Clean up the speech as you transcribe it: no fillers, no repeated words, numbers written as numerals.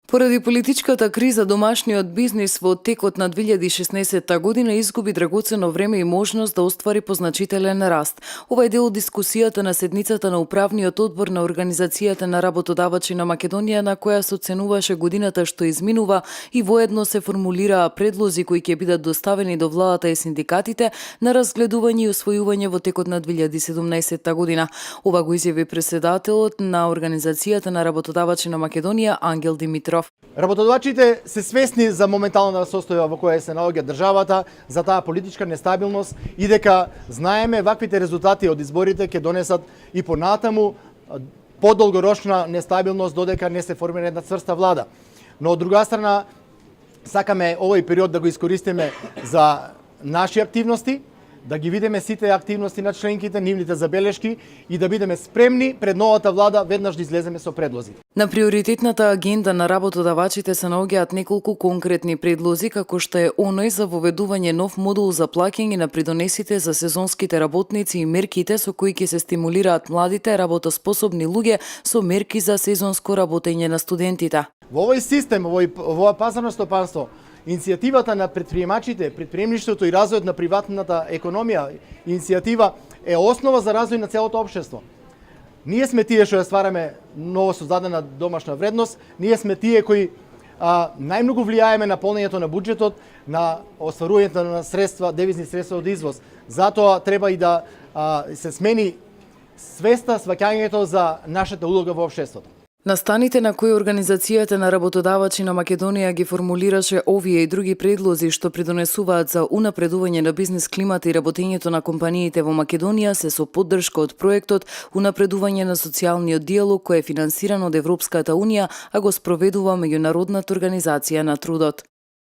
Поради политичката криза, домашниот бизнис во текот на 2016 година изгуби драгоцено време и можност да оствари позначителен раст. Ова е дел од дискусијата на седницата на управниот одбор на Организацијата на работодавачи на Македонија, на која се оценуваше годината што изминува и воедно се формулираа предлози кои ќе бидат доставени до владата и синдикатите на разгледување и усвојување во текот на 2017 година. Ова го изјави председателот на Организацијата на работодавачи на Македонија Ангел Димитров. Работодавачите се свесни за моменталната состојба во која се наоѓа државата, за таа политичка нестабилност и дека знаеме ваквите резултати од изборите ќе донесат и понатаму подолгорочна нестабилност додека не се формира една цврста влада. Но од друга страна сакаме овој период да го искористиме за наши активности, да ги видиме сите активности на членките, нивните забелешки и да бидеме спремни пред новата влада веднаш да излеземе со предлози. На приоритетната агенда на работодавачите се наоѓаат неколку конкретни предлози, како што е оној за воведување нов модул за плаќање на придонесите за сезонските работници и мерките со кои ќе се стимулираат младите работоспособни луѓе со мерки за сезонско работење на студентите. Во овој систем, во ова пазарно стопанство, иницијативата на предприемачите, предприемништвото и развојот на приватната економија, иницијатива е основа за развој на целото општество. Ние сме тие што ја ствараме ново создадена домашна вредност, ние сме тие кои најмногу влијаеме на полнењето на буџетот, на остварувањето на средства, девизни средства од извоз. Затоа треба и да се смени свеста, сваќањето за нашата улога во општеството. На станите на кои Организацијата на работодавачи на Македонија ги формулираше овие и други предлози што придонесуваат за унапредување на бизнес климата и работењето на компаниите во Македонија, се со поддршка од проектот Унапредување на социјалниот диалог, кој е финансиран од Европската унија, а го спроведува Меѓународната организација на трудот.